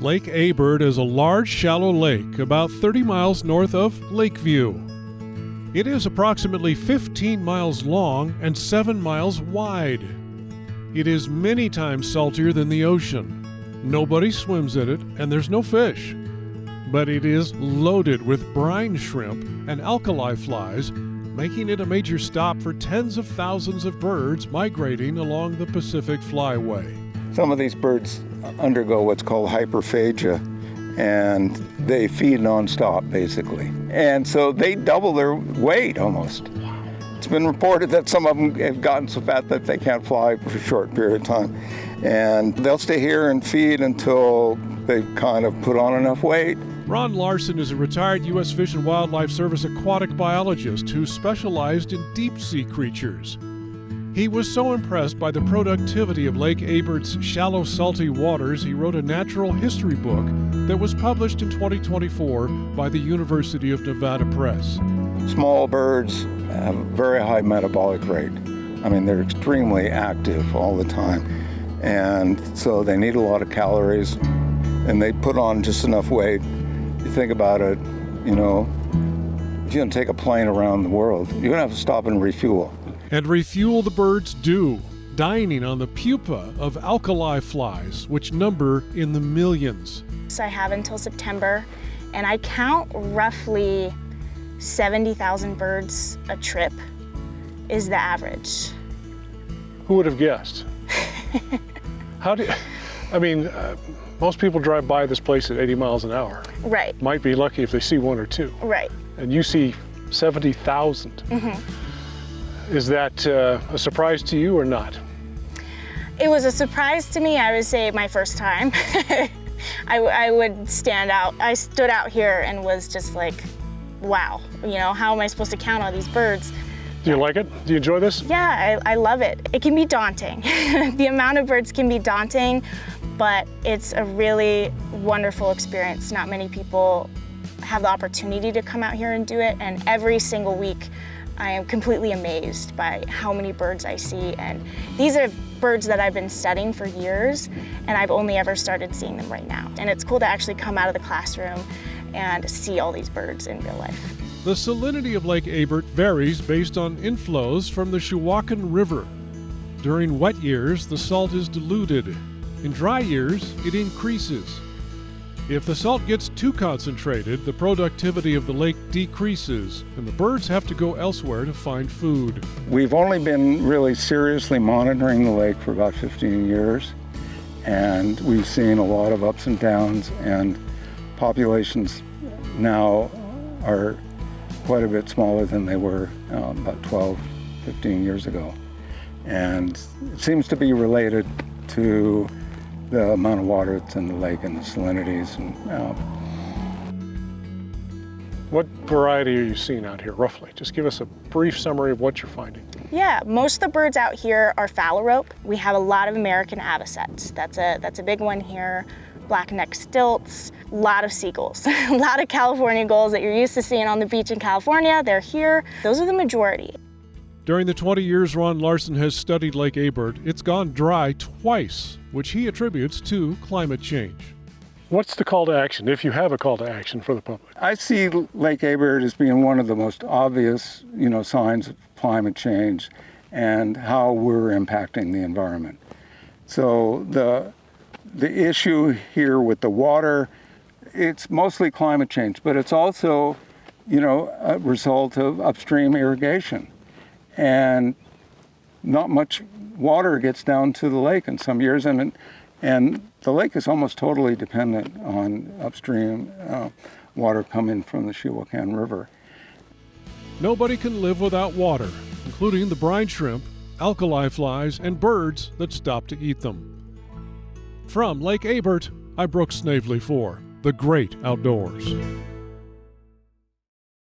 Lake Abert is a large, shallow lake about 30 miles north of Lakeview. It is approximately 15 miles long and 7 miles wide. It is many times saltier than the ocean. Nobody swims in it, and there's no fish. But it is loaded with brine shrimp and alkali flies, making it a major stop for tens of thousands of birds migrating along the Pacific Flyway. Some of these birds undergo what's called hyperphagia, and they feed nonstop, basically. And so they double their weight almost. It's been reported that some of them have gotten so fat that they can't fly for a short period of time. And they'll stay here and feed until they've kind of put on enough weight. Ron Larson is a retired U.S. Fish and Wildlife Service aquatic biologist who specialized in deep-sea creatures. He was so impressed by the productivity of Lake Abert's shallow, salty waters, he wrote a natural history book that was published in 2024 by the University of Nevada Press. Small birds have a very high metabolic rate. I mean, they're extremely active all the time. And so they need a lot of calories, and they put on just enough weight. You think about it, you know, if you're going to take a plane around the world, you're going to have to stop and refuel. And refuel the birds do, dining on the pupa of alkali flies, which number in the millions. So I have until September, and I count roughly 70,000 birds a trip is the average. Who would have guessed? Most people drive by this place at 80 miles an hour. Right. Might be lucky if they see one or two. Right. And you see 70,000. Mm-hmm. Is that a surprise to you or not? It was a surprise to me, I would say, my first time. I would stand out. I stood out here and was just like, wow, you know, how am I supposed to count all these birds? Do you like it? Do you enjoy this? Yeah, I love it. It can be daunting. The amount of birds can be daunting, but it's a really wonderful experience. Not many people have the opportunity to come out here and do it, and every single week I am completely amazed by how many birds I see. And these are birds that I've been studying for years, and I've only ever started seeing them right now. And it's cool to actually come out of the classroom and see all these birds in real life. The salinity of Lake Abert varies based on inflows from the Shuwakan River. During wet years, the salt is diluted. In dry years, it increases. If the salt gets too concentrated, the productivity of the lake decreases, and the birds have to go elsewhere to find food. We've only been really seriously monitoring the lake for about 15 years, and we've seen a lot of ups and downs, and populations now are quite a bit smaller than they were about 12, 15 years ago. And it seems to be related to the amount of water that's in the lake and the salinities. What variety are you seeing out here, roughly? Just give us a brief summary of what you're finding. Yeah, most of the birds out here are phalarope. We have a lot of American avocets. That's a big one here. Black-necked stilts, a lot of seagulls, a lot of California gulls that you're used to seeing on the beach in California. They're here. Those are the majority. During the 20 years Ron Larson has studied Lake Abert, it's gone dry twice, which he attributes to climate change. What's the call to action, if you have a call to action for the public? I see Lake Abert as being one of the most obvious, signs of climate change and how we're impacting the environment. So the issue here with the water, it's mostly climate change, but it's also, a result of upstream irrigation. And not much water gets down to the lake in some years, and the lake is almost totally dependent on upstream water coming from the Shuwakan River. Nobody can live without water, including the brine shrimp, alkali flies, and birds that stop to eat them. From Lake Abert, I'm Brooks Snavely for The Great Outdoors.